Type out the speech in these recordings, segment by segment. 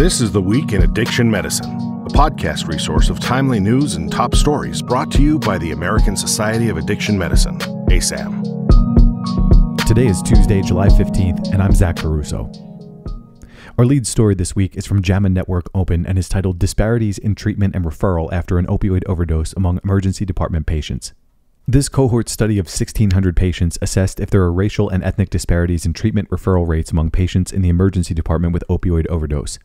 This is The Week in Addiction Medicine, a podcast resource of timely news and top stories brought to you by the American Society of Addiction Medicine, ASAM. Today is Tuesday, July 15th, and I'm Zach Caruso. Our lead story this week is from JAMA Network Open and is titled Disparities in Treatment and Referral After an Opioid Overdose Among Emergency Department Patients. This cohort study of 1,600 patients assessed if there are racial and ethnic disparities in treatment referral rates among patients in the emergency department with opioid overdose.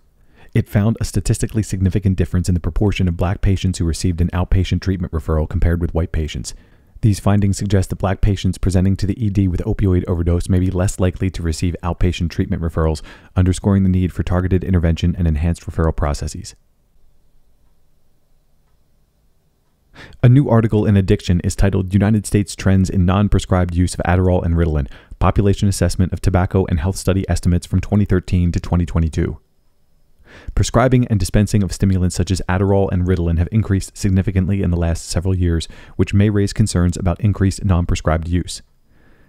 It found a statistically significant difference in the proportion of black patients who received an outpatient treatment referral compared with white patients. These findings suggest that black patients presenting to the ED with opioid overdose may be less likely to receive outpatient treatment referrals, underscoring the need for targeted intervention and enhanced referral processes. A new article in Addiction is titled United States Trends in Non-Prescribed Use of Adderall and Ritalin, Population Assessment of Tobacco and Health Study Estimates from 2013 to 2022. Prescribing and dispensing of stimulants such as Adderall and Ritalin have increased significantly in the last several years, which may raise concerns about increased non-prescribed use.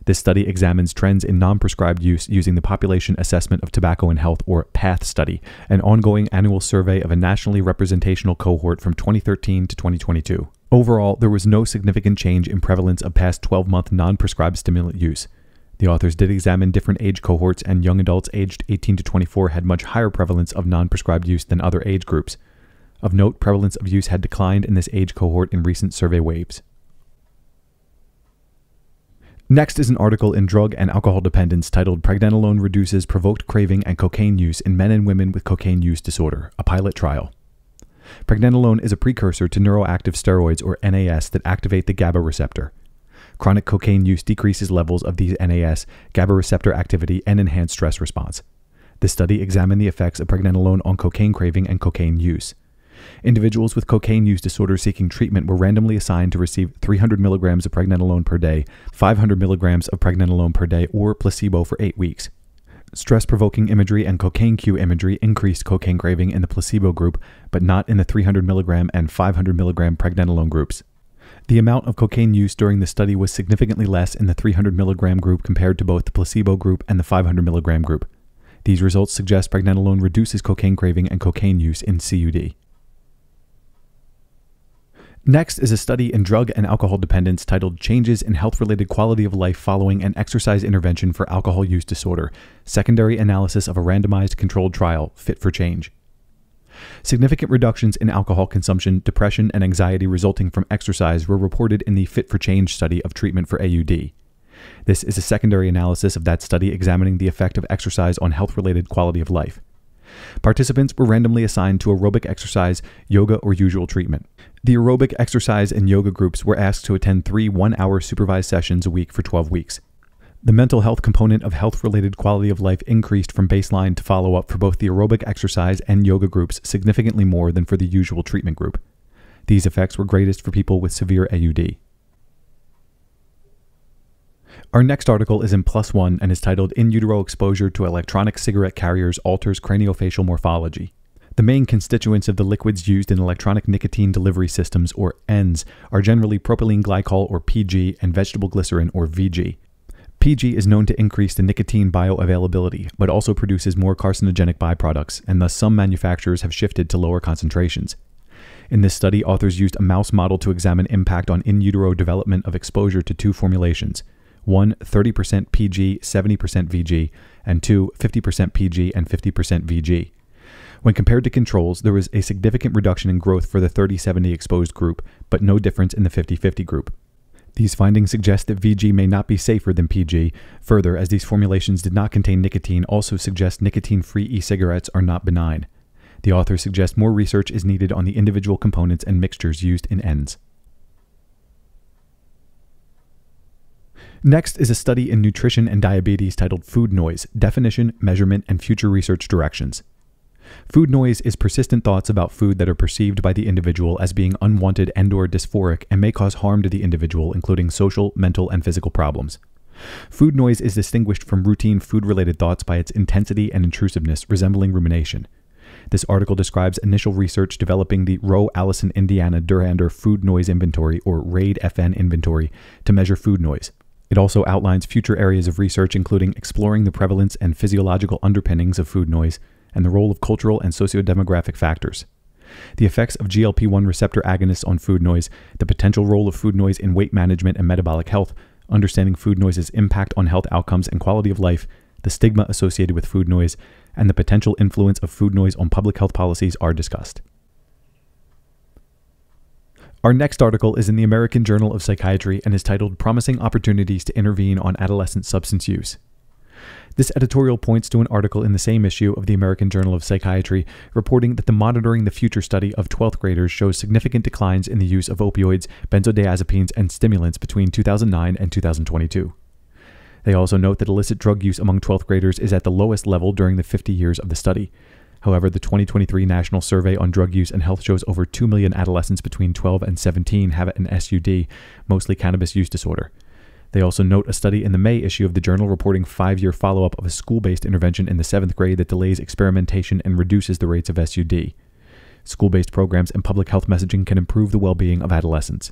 This study examines trends in non-prescribed use using the Population Assessment of Tobacco and Health, or PATH study, an ongoing annual survey of a nationally representational cohort from 2013 to 2022. Overall, there was no significant change in prevalence of past 12-month non-prescribed stimulant use. The authors did examine different age cohorts, and young adults aged 18 to 24 had much higher prevalence of non-prescribed use than other age groups. Of note, prevalence of use had declined in this age cohort in recent survey waves. Next is an article in Drug and Alcohol Dependence titled Pregnenolone Reduces Provoked Craving and Cocaine Use in Men and Women with Cocaine Use Disorder, a Pilot Trial. Pregnenolone is a precursor to neuroactive steroids, or NAS, that activate the GABA receptor. Chronic cocaine use decreases levels of these NAS, GABA receptor activity, and enhanced stress response. This study examined the effects of pregnenolone on cocaine craving and cocaine use. Individuals with cocaine use disorder seeking treatment were randomly assigned to receive 300 milligrams of pregnenolone per day, 500 milligrams of pregnenolone per day, or placebo for 8 weeks. Stress-provoking imagery and cocaine cue imagery increased cocaine craving in the placebo group, but not in the 300 milligram and 500 milligram pregnenolone groups. The amount of cocaine use during the study was significantly less in the 300 milligram group compared to both the placebo group and the 500 milligram group. These results suggest pregnenolone reduces cocaine craving and cocaine use in CUD. Next is a study in Drug and Alcohol Dependence titled Changes in Health-Related Quality of Life Following an Exercise Intervention for Alcohol Use Disorder, Secondary Analysis of a Randomized Controlled Trial, Fit for Change. Significant reductions in alcohol consumption, depression, and anxiety resulting from exercise were reported in the Fit for Change study of treatment for AUD. This is a secondary analysis of that study examining the effect of exercise on health-related quality of life. Participants were randomly assigned to aerobic exercise, yoga, or usual treatment. The aerobic exercise and yoga groups were asked to attend 3 one-hour supervised sessions a week for 12 weeks. The mental health component of health-related quality of life increased from baseline to follow-up for both the aerobic exercise and yoga groups significantly more than for the usual treatment group. These effects were greatest for people with severe AUD. Our next article is in PLOS ONE and is titled In Utero Exposure to Electronic Cigarette Carriers Alters Craniofacial Morphology. The main constituents of the liquids used in electronic nicotine delivery systems, or ENDS, are generally propylene glycol, or PG, and vegetable glycerin, or VG. PG is known to increase the nicotine bioavailability, but also produces more carcinogenic byproducts, and thus some manufacturers have shifted to lower concentrations. In this study, authors used a mouse model to examine impact on in utero development of exposure to 2 formulations. 1, 30% PG, 70% VG, and 2, 50% PG and 50% VG. When compared to controls, there was a significant reduction in growth for the 30-70 exposed group, but no difference in the 50-50 group. These findings suggest that VG may not be safer than PG. Further, as these formulations did not contain nicotine, also suggest nicotine-free e-cigarettes are not benign. The authors suggest more research is needed on the individual components and mixtures used in ENDS. Next is a study in nutrition and diabetes titled Food Noise, Definition, Measurement, and Future Research Directions. Food noise is persistent thoughts about food that are perceived by the individual as being unwanted and/or dysphoric and may cause harm to the individual, including social, mental, and physical problems. Food noise is distinguished from routine food-related thoughts by its intensity and intrusiveness, resembling rumination. This article describes initial research developing the Roe Allison Indiana Durander Food Noise Inventory, or RAID-FN inventory, to measure food noise. It also outlines future areas of research including exploring the prevalence and physiological underpinnings of food noise, and the role of cultural and sociodemographic factors. The effects of GLP-1 receptor agonists on food noise, the potential role of food noise in weight management and metabolic health, understanding food noise's impact on health outcomes and quality of life, the stigma associated with food noise, and the potential influence of food noise on public health policies are discussed. Our next article is in the American Journal of Psychiatry and is titled Promising Opportunities to Intervene on Adolescent Substance Use. This editorial points to an article in the same issue of the American Journal of Psychiatry reporting that the Monitoring the Future study of 12th graders shows significant declines in the use of opioids, benzodiazepines, and stimulants between 2009 and 2022. They also note that illicit drug use among 12th graders is at the lowest level during the 50 years of the study. However, the 2023 National Survey on Drug Use and Health shows over 2 million adolescents between 12 and 17 have an SUD, mostly cannabis use disorder. They also note a study in the May issue of the journal reporting 5-year follow-up of a school-based intervention in the 7th grade that delays experimentation and reduces the rates of SUD. School-based programs and public health messaging can improve the well-being of adolescents.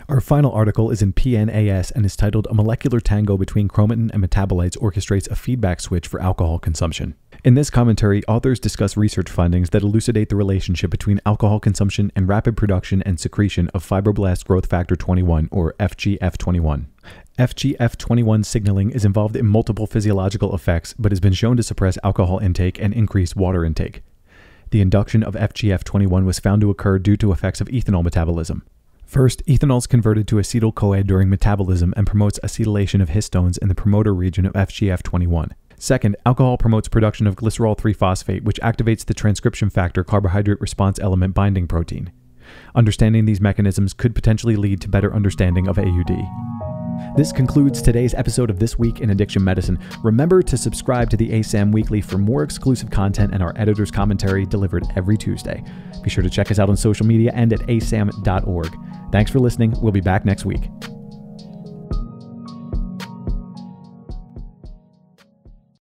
Our final article is in PNAS and is titled A Molecular Tango Between Chromatin and Metabolites Orchestrates a Feedback Switch for Alcohol Consumption. In this commentary, authors discuss research findings that elucidate the relationship between alcohol consumption and rapid production and secretion of fibroblast growth factor 21, or FGF21. FGF21 signaling is involved in multiple physiological effects, but has been shown to suppress alcohol intake and increase water intake. The induction of FGF21 was found to occur due to effects of ethanol metabolism. First, ethanol is converted to acetyl-CoA during metabolism and promotes acetylation of histones in the promoter region of FGF21. Second, alcohol promotes production of glycerol 3-phosphate, which activates the transcription factor carbohydrate response element binding protein. Understanding these mechanisms could potentially lead to better understanding of AUD. This concludes today's episode of This Week in Addiction Medicine. Remember to subscribe to the ASAM Weekly for more exclusive content and our editor's commentary delivered every Tuesday. Be sure to check us out on social media and at asam.org. Thanks for listening. We'll be back next week.